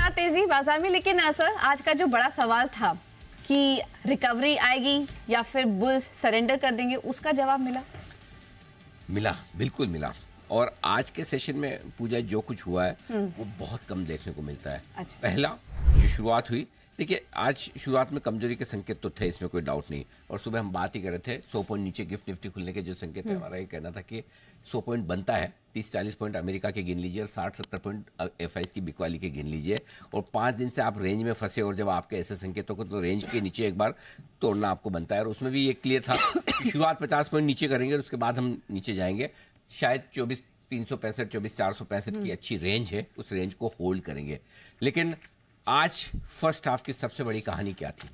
लगातार तेजी बाजार में, लेकिन सर आज का जो बड़ा सवाल था कि रिकवरी आएगी या फिर बुल्स सरेंडर कर देंगे, उसका जवाब मिला। बिल्कुल मिला। और आज के सेशन में पूजा जो कुछ हुआ है वो बहुत कम देखने को मिलता है। अच्छा। पहला जो शुरुआत हुई, देखिए आज शुरुआत में कमजोरी के संकेत तो थे, इसमें कोई डाउट नहीं। और सुबह हम बात ही कर रहे थे 100 पॉइंट नीचे गिफ्ट निफ्टी खुलने के जो संकेत है, हमारा ये कहना था कि 100 पॉइंट बनता है, 30-40 पॉइंट अमेरिका के गिन लीजिए और 60-70 पॉइंट एफआईएस की बिकवाली के गिन लीजिए। और 5 दिन से आप रेंज में फंसे, और जब आपके ऐसे संकेतों को तो रेंज के नीचे एक बार तोड़ना आपको बनता है। और उसमें भी ये क्लियर था कि शुरुआत 50 पॉइंट नीचे करेंगे और उसके बाद हम नीचे जाएंगे। शायद 24,365 24,465 की अच्छी रेंज है, उस रेंज को होल्ड करेंगे। लेकिन आज फर्स्ट हाफ की सबसे बड़ी कहानी क्या थी?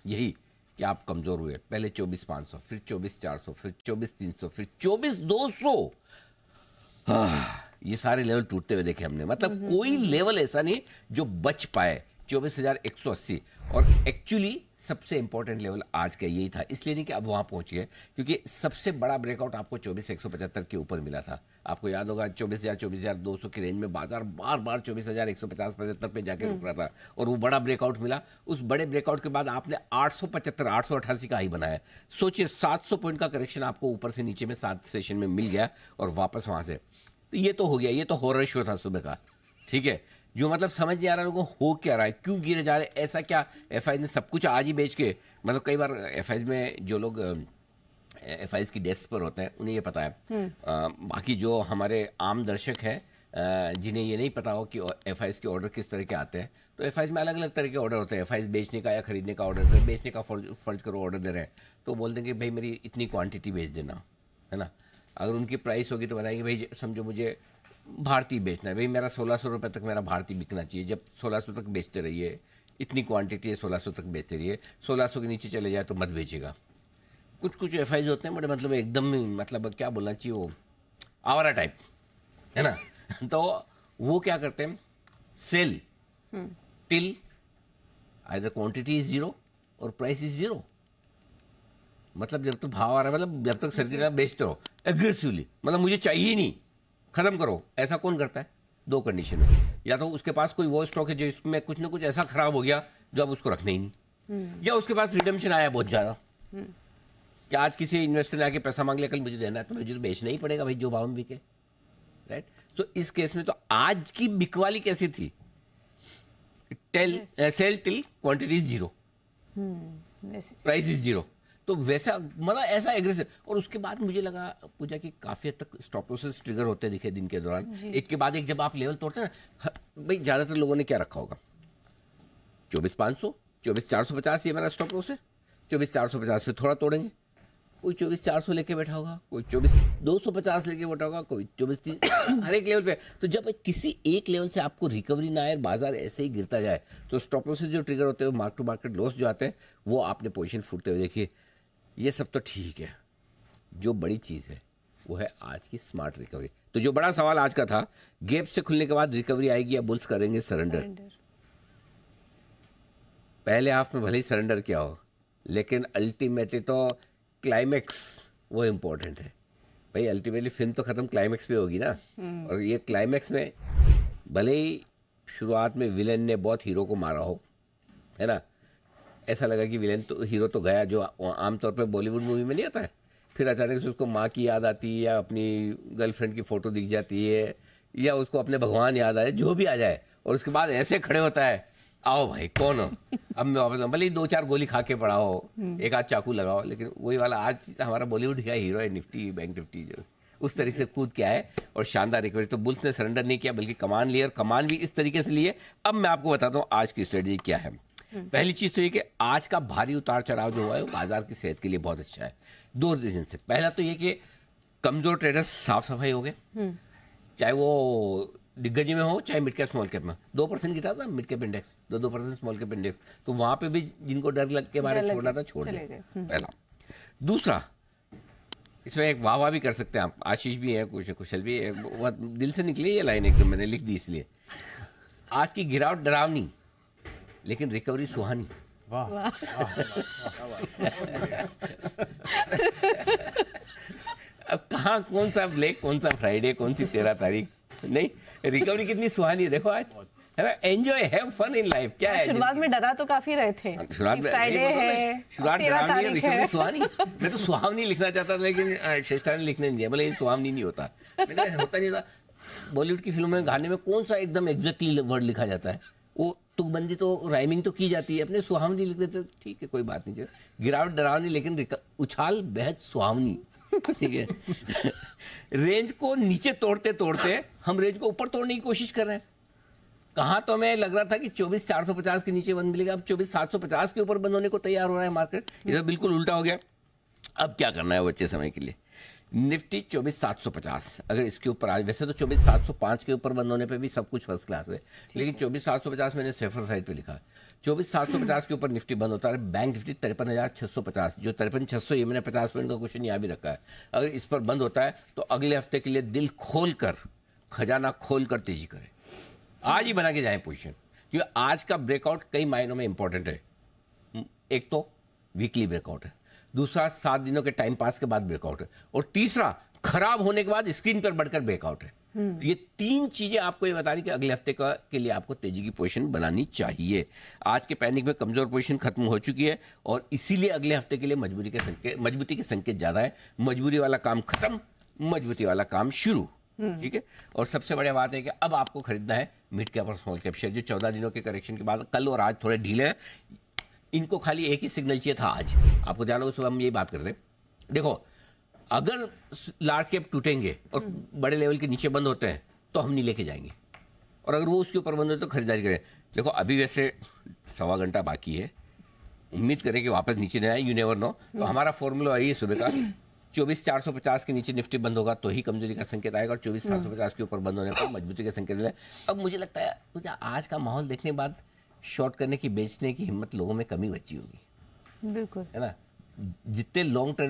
यही कि आप कमजोर हुए। पहले 24,500, फिर 24,400, फिर 24,300, फिर 24,200। ये सारे लेवल टूटते हुए देखे हमने। मतलब कोई लेवल ऐसा नहीं जो बच पाए। 24,180। और एक्चुअली सबसे इंपॉर्टेंट लेवल आज का यही था, इसलिए नहीं कि अब वहां पहुंच गए, क्योंकि सबसे बड़ा ब्रेकआउट आपको 24,175 के ऊपर मिला था। आपको याद होगा 24,000 24,200 की रेंज में बाजार बार बार 24,150-75 पे जाके रुक रहा था, और वो बड़ा ब्रेकआउट मिला। उस बड़े ब्रेकआउट के बाद आपने 875 888 का हाई बनाया। सोचिए 700 पॉइंट का करेक्शन आपको ऊपर से नीचे में 7 सेशन में मिल गया, और वापस वहां से। तो ये तो हो गया, ये तो हॉरर शो था सुबह का। ठीक है, जो मतलब समझ नहीं आ रहा लोगों को हो क्या रहा है, क्यों गिरे जा रहे हैं, ऐसा क्या। एफआईएस ने सब कुछ आज ही बेच के, मतलब कई बार एफआईएस में जो लोग एफआईएस की डेस्क पर होते हैं उन्हें ये पता है। बाकी जो हमारे आम दर्शक हैं जिन्हें ये नहीं पता हो कि एफआईएस के ऑर्डर किस तरह के आते हैं, तो एफआईएस में अलग अलग तरह के ऑर्डर होते हैं। एफआईएस बेचने का या खरीदने का ऑर्डर है। बेचने का फर्ज करो ऑर्डर दे रहे हैं, तो बोल देंगे भाई मेरी इतनी क्वांटिटी बेच देना, है ना। अगर उनकी प्राइस होगी तो बताएंगे भाई समझो मुझे भारतीय बेचना है, भाई मेरा 1,600 रुपये तक मेरा भारतीय बिकना चाहिए। जब 1,600 तक बेचते रहिए, इतनी क्वांटिटी है 1,600 तक बेचते रहिए, 1,600 के नीचे चले जाए तो मत बेचेगा। कुछ एफआईएस होते हैं बड़े, मतलब एकदम मतलब क्या बोलना चाहिए, वो आवारा टाइप, है ना। तो वो क्या करते हैं, sell till either quantity is zero और प्राइस इज जीरो। मतलब जब तक भाव आ रहा है, मतलब जब तक सर्किट बेचते रहो एग्रेसिवली, मतलब मुझे चाहिए ही नहीं, खत्म करो। ऐसा कौन करता है? 2 कंडीशन में, या तो उसके पास कोई वो स्टॉक है जो इसमें कुछ ना कुछ ऐसा खराब हो गया जो अब उसको रखना ही नहीं, या उसके पास रिडम्पशन आया बहुत ज्यादा, कि आज किसी इन्वेस्टर ने आके पैसा मांग लिया, कल मुझे देना है, तो मुझे तो बेचना ही पड़ेगा भाई जो भाव में बिके, राइट। तो इस केस में तो आज की बिकवाली कैसी थी? Sell till quantity is zero, price is zero. तो वैसा मतलब ऐसा एग्रेसिव। और उसके बाद मुझे लगा पूजा की काफी हद तक स्टॉप लॉसेस ट्रिगर होते दिखे दिन के दौरान, एक के बाद एक। जब आप लेवल तोड़ते हैं ना, भाई ज्यादातर लोगों ने क्या रखा होगा, 24,500, 24,450 ये मेरा स्टॉप लॉस है, 24,450 पे थोड़ा तोड़ेंगे। कोई 24,400 लेके बैठा होगा, कोई 24,250 लेके बैठा होगा, कोई 24,300 हर एक लेवल पे। तो जब किसी एक लेवल से आपको रिकवरी ना आए, बाजार ऐसे ही गिरता जाए, तो स्टॉप लॉसेस जो ट्रिगर होते हैं, मार्क टू मार्केट लॉस जो आते हैं, वो आपने पोजीशन फूटते हुए देखिए। ये सब तो ठीक है, जो बड़ी चीज है वो है आज की स्मार्ट रिकवरी। तो जो बड़ा सवाल आज का था, गैप से खुलने के बाद रिकवरी आएगी या बुल्स करेंगे सरेंडर। पहले हाफ में भले ही सरेंडर किया हो, लेकिन अल्टीमेटली तो क्लाइमेक्स वो इम्पोर्टेंट है भाई। अल्टीमेटली फिल्म तो खत्म क्लाइमेक्स पे होगी ना। और ये क्लाइमेक्स में भले ही शुरुआत में विलेन ने बहुत हीरो को मारा हो, है ना, ऐसा लगा कि विलेन तो हीरो तो गया, जो आमतौर पर बॉलीवुड मूवी में नहीं आता है, फिर अचानक से उसको माँ की याद आती है, या अपनी गर्लफ्रेंड की फोटो दिख जाती है, या उसको अपने भगवान याद आए, जो भी आ जाए, और उसके बाद ऐसे खड़े होता है, आओ भाई कौन हो, अब मैं वापस। भले ही 2-4 गोली खा के पड़ा हो, एक आध चाकू लगाओ, लेकिन वही वाला आज हमारा बॉलीवुड का हीरो है, निफ्टी बैंक निफ्टी जो उस तरीके से कूद के आए और शानदार रिकवरी। तो बुल्स ने सरेंडर नहीं किया, बल्कि कमान लिया, और कमान भी इस तरीके से लिए। अब मैं आपको बताता हूँ आज की स्ट्रेटजी क्या है। पहली चीज तो ये कि आज का भारी उतार चढ़ाव जो हुआ है वो बाजार की सेहत के लिए बहुत अच्छा है, 2 रीजन से। पहला तो ये कि कमजोर ट्रेडर्स साफ सफाई हो गए, चाहे वो दिग्गज में हो चाहे मिड कैप स्मॉल कैप में। 2% गिरा था mid cap index, 2% small cap index, तो वहां पे भी जिनको डर लग के बारे छोड़ना था छोड़ दिया, पहला। दूसरा, इसमें एक वाह भी कर सकते हैं आप, आशीष भी है, कुशल भी है, बहुत दिल से निकली ये लाइन, एकदम मैंने लिख दी इसलिए। आज की गिरावट डरावनी, लेकिन रिकवरी सुहानी। वाह। अब कहाँ कौन सा ब्लैक, कौन सा फ्राइडे, कौन सी 13 तारीख, नहीं रिकवरी कितनी सुहानी है देखो आज, enjoy, have fun in life. क्या है, शुरुआत में डरा तो काफी रहे थे शुरुआत कि में फ्राइडे है, शुरुआत 13 तारीख रिकवरी है। सुहानी। मैं तो सुहावनी लिखना चाहता था, लेकिन शेषता ने लिखने नहीं दिया, बोले ये सुहावनी नहीं होता। मैंने कहा, होता नहीं था। बॉलीवुड की फिल्मों में गाने में कौन सा एकदम एग्जैक्टली वर्ड लिखा जाता है? वो तुकबंदी तो राइमिंग तो की जाती है, अपने सुहावनी लिख देते, ठीक है कोई बात नहीं। गिरावट डरावनी, लेकिन उछाल बेहद सुहावनी, ठीक है। रेंज को नीचे तोड़ते तोड़ते हम रेंज को ऊपर तोड़ने की कोशिश कर रहे हैं। कहाँ तो हमें लग रहा था कि 24,450 के नीचे बंद मिलेगा, अब 24,750 के ऊपर बंद होने को तैयार हो रहा है मार्केट। ये तो बिल्कुल उल्टा हो गया। अब क्या करना है बच्चे समय के लिए? निफ्टी 24,750, अगर इसके ऊपर आज, वैसे तो 24,705 के ऊपर बंद होने पे भी सब कुछ फर्स्ट क्लास है, लेकिन 24,750 मैंने सेफर साइड पे लिखा है। 24,750 के ऊपर निफ्टी बंद होता है। बैंक निफ्टी 53,650, जो 53,600, ये मैंने 50 पॉइंट का क्वेश्चन यहाँ भी रखा है। अगर इस पर बंद होता है तो अगले हफ्ते के लिए दिल खोल कर, खजाना खोल कर तेजी करें, आज ही बना के जाए पोजीशन, क्योंकि आज का ब्रेकआउट कई मायनों में इंपॉर्टेंट है। एक तो वीकली ब्रेकआउट है, दूसरा 7 दिनों के टाइम पास के बाद ब्रेकआउट है, और तीसरा खराब होने के बाद स्क्रीन पर बढ़कर ब्रेकआउट है। ये 3 चीजें आपको ये बता रही कि अगले हफ्ते के लिए आपको तेजी की पोजीशन बनानी चाहिए। आज के पैनिक में कमजोर पोजीशन खत्म हो चुकी है, और इसीलिए अगले हफ्ते के लिए मजबूती के संकेत ज्यादा है। मजबूरी वाला काम खत्म, मजबूती वाला काम शुरू, ठीक है। और सबसे बड़ी बात है कि अब आपको खरीदना है मिड कैप और स्मॉल कैप शेयर, जो 14 दिनों के करेक्शन के बाद कल और आज थोड़े ढीले हैं। इनको खाली एक ही सिग्नल चाहिए था आज। आपको ध्यान होगा, सुबह हम यही बात करते हैं। देखो, अगर लार्ज कैप टूटेंगे और बड़े लेवल के नीचे बंद होते हैं तो हम नहीं लेके जाएंगे, और अगर वो उसके ऊपर बंद होते तो खरीदारी करें। देखो, अभी वैसे 1.25 घंटा बाकी है, उम्मीद करें कि वापस नीचे न आए, यू नेवर नो। तो हमारा फॉर्मूला वही है सुबह का, 24,450 के नीचे निफ्टी बंद होगा तो ही कमजोरी का संकेत आएगा, और 24,750 के ऊपर बंद होने पर मजबूती का संकेत मिलेगा। अब मुझे लगता है मुझे आज का माहौल देखने के बाद शॉर्ट करने की, बेचने की हिम्मत लोगों में कमी बची होगी, बिल्कुल, है ना। जितने लॉन्ग ट्रेडर